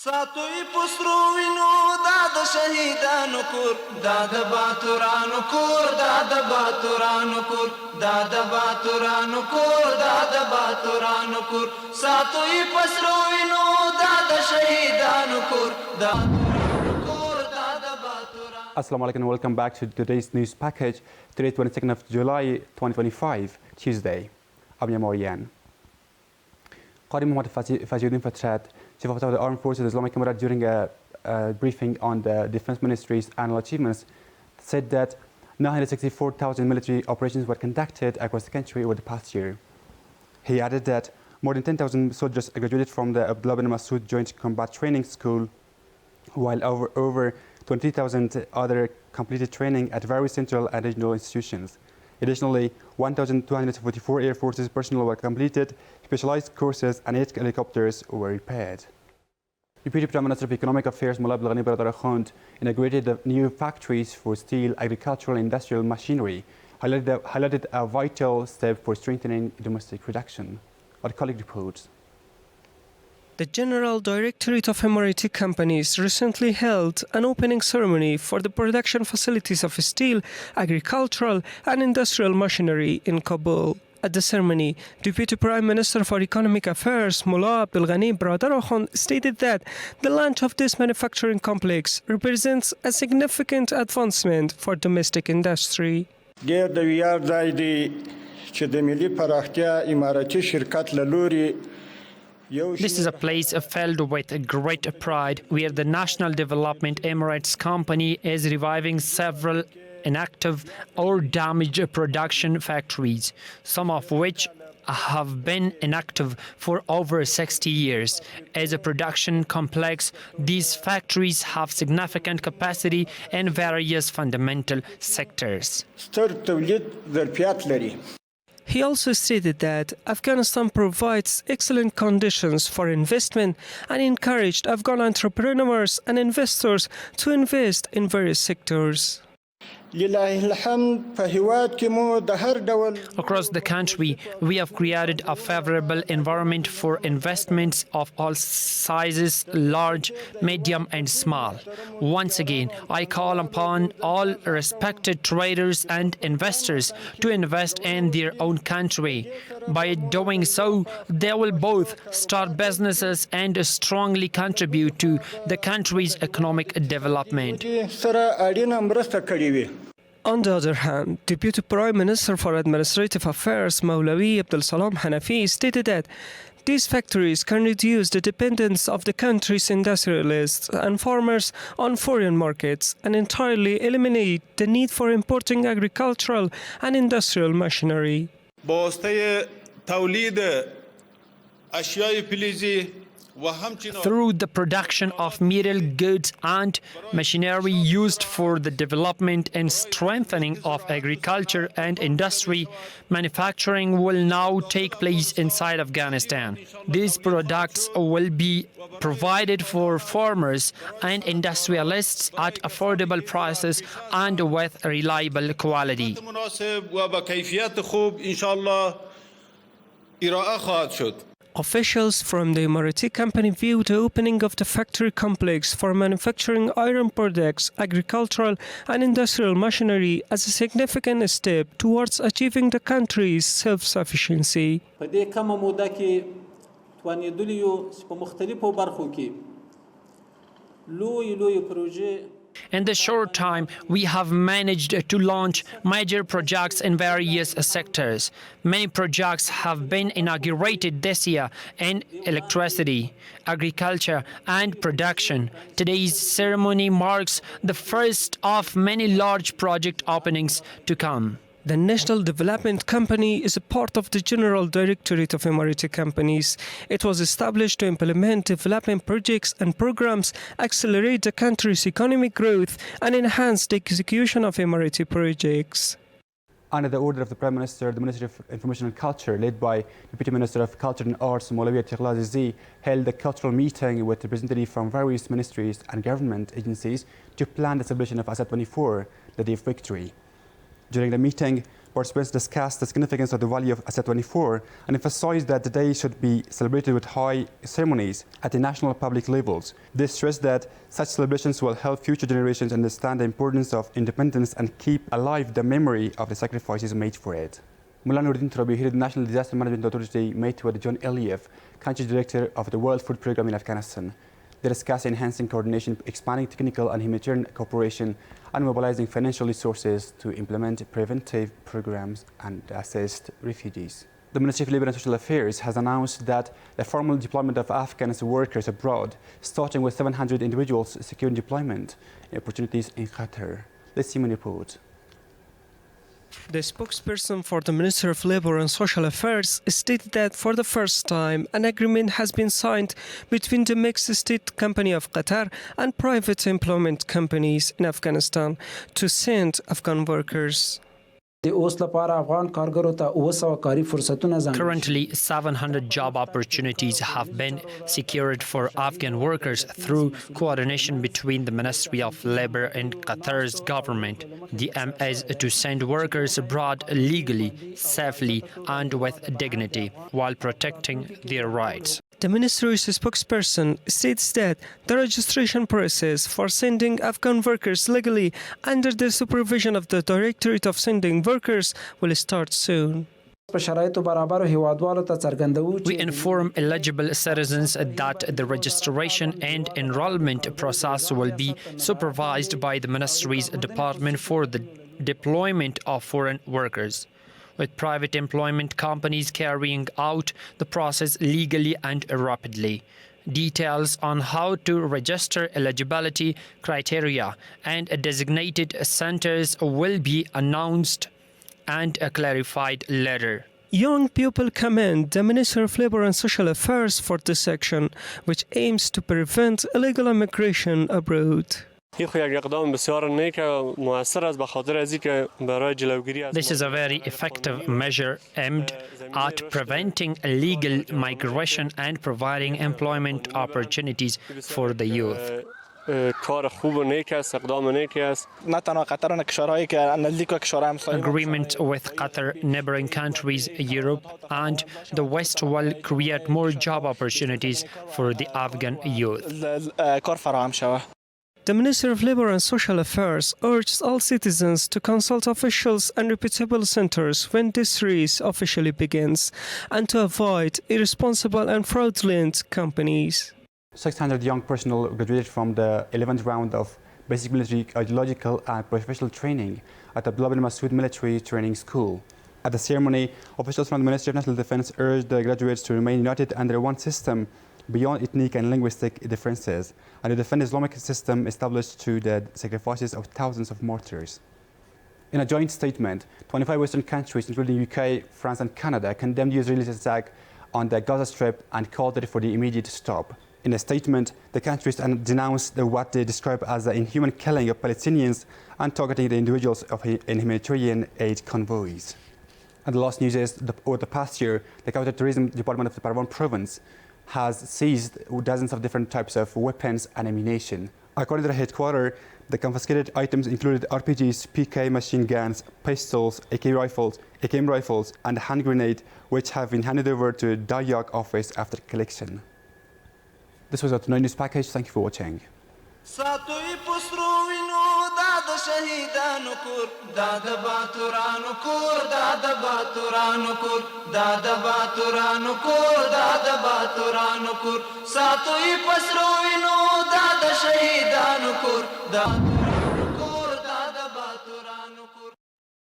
ساتوی پسروینو داد شهیدانو کور داد باتورانو کور داد باتورانو کور داد باتورانو کور داد باتورانو کور ساتوی پسروینو داد شهیدانو کور داد کور داد باتورانو. Assalamu alaikum and welcome back to today's news package. Today, 22nd of July 2025, Tuesday. I'm Yamorian. Qadi Muhammad Fajiuddin Fatrat, Chief of the Armed Forces of Islamic Emirate, during a briefing on the Defense Ministry's annual achievements, said that 964,000 military operations were conducted across the country over the past year. He added that more than 10,000 soldiers graduated from the Abdullah bin Masud Joint Combat Training School, while over 20,000 other completed training at various central and regional institutions. Additionally, 1,244 Air Forces personnel were completed, specialized courses, and 8 helicopters were repaired. Deputy Prime Minister of Economic Affairs Mullah Abdul Ghani Baradar Khand inaugurated the new factories for steel, agricultural, and industrial machinery, highlighted a vital step for strengthening domestic production. Our colleague reports. The General Directorate of Emirati Companies recently held an opening ceremony for the production facilities of steel, agricultural and industrial machinery in Kabul. At the ceremony, Deputy Prime Minister for Economic Affairs Mullah Abdul Ghani Baradar Khand stated that the launch of this manufacturing complex represents a significant advancement for domestic industry. This is a place filled with great pride, where the National Development Emirates Company is reviving several inactive or damaged production factories, some of which have been inactive for over 60 years. As a production complex, these factories have significant capacity in various fundamental sectors. He also stated that Afghanistan provides excellent conditions for investment and encouraged Afghan entrepreneurs and investors to invest in various sectors. Across the country, we have created a favorable environment for investments of all sizes, large, medium, and small. Once again, I call upon all respected traders and investors to invest in their own country. By doing so, they will both start businesses and strongly contribute to the country's economic development. On the other hand, Deputy Prime Minister for Administrative Affairs Maulawi Abdul Salam Hanafi stated that these factories can reduce the dependence of the country's industrialists and farmers on foreign markets and entirely eliminate the need for importing agricultural and industrial machinery. Through the production of material goods and machinery used for the development and strengthening of agriculture and industry, manufacturing will now take place inside Afghanistan. These products will be provided for farmers and industrialists at affordable prices and with reliable quality. Officials from the Emirati company view the opening of the factory complex for manufacturing iron products, agricultural and industrial machinery as a significant step towards achieving the country's self-sufficiency. In the short time, we have managed to launch major projects in various sectors. Many projects have been inaugurated this year in electricity, agriculture, and production. Today's ceremony marks the first of many large project openings to come. The National Development Company is a part of the General Directorate of Emirati Companies. It was established to implement development projects and programs, accelerate the country's economic growth, and enhance the execution of Emirati projects. Under the order of the Prime Minister, the Ministry of Information and Culture, led by Deputy Minister of Culture and Arts Maulawi Azizi, held a cultural meeting with representatives from various ministries and government agencies to plan the celebration of Asad 24, the Day of Victory. During the meeting, participants discussed the significance of the value of Asset 24 and emphasized that the day should be celebrated with high ceremonies at the national public levels. They stressed that such celebrations will help future generations understand the importance of independence and keep alive the memory of the sacrifices made for it. Mullah Nuruddin Turabi, head of the National Disaster Management Authority, met with John Elieff, Country Director of the World Food Programme in Afghanistan. They discussed enhancing coordination, expanding technical and humanitarian cooperation, and mobilizing financial resources to implement preventive programs and assist refugees. The Ministry of Labour and Social Affairs has announced that the formal deployment of Afghan workers abroad, starting with 700 individuals securing deployment opportunities in Qatar. Let's see my report. The spokesperson for the Ministry of Labour and Social Affairs stated that for the first time an agreement has been signed between the mixed state company of Qatar and private employment companies in Afghanistan to send Afghan workers. Currently, 700 job opportunities have been secured for Afghan workers through coordination between the Ministry of Labour and Qatar's government. The aim is to send workers abroad legally, safely, and with dignity, while protecting their rights. The ministry's spokesperson states that the registration process for sending Afghan workers legally under the supervision of the Directorate of Sending Workers will start soon. We inform eligible citizens that the registration and enrollment process will be supervised by the Ministry's Department for the Deployment of Foreign Workers, with private employment companies carrying out the process legally and rapidly. Details on how to register eligibility criteria and designated centers will be announced and clarified later. Young people commend the Ministry of Labour and Social Affairs for this action, which aims to prevent illegal immigration abroad. This is a very effective measure aimed at preventing illegal migration and providing employment opportunities for the youth. Agreement with Qatar, neighboring countries, Europe, and the West will create more job opportunities for the Afghan youth. The Ministry of Labour and Social Affairs urges all citizens to consult officials and reputable centres when this race officially begins, and to avoid irresponsible and fraudulent companies. 600 young personnel graduated from the 11th round of basic military ideological and professional training at the Abdullah bin Masood Military Training School. At the ceremony, officials from the Ministry of National Defence urged the graduates to remain united under one system beyond ethnic and linguistic differences, and to defend the Islamic system established through the sacrifices of thousands of martyrs. In a joint statement, 25 Western countries, including UK, France and Canada, condemned the Israeli attack on the Gaza Strip and called for the immediate stop. In a statement, the countries denounced what they describe as the inhuman killing of Palestinians and targeting the individuals in humanitarian aid convoys. And the last news is, over the past year, the counter-terrorism department of the Parwan province has seized dozens of different types of weapons and ammunition. According to the headquarters, the confiscated items included RPGs, PK machine guns, pistols, AKM rifles, and a hand grenade, which have been handed over to the Dayak office after collection. This was our tonight news package. Thank you for watching. شهیدانو کور دا د باتورانو کور دا د باتورانو کور دا د باتورانو کور دا د باتورانو کور ساتوي پسرو وینو دا د شهیدانو کور دا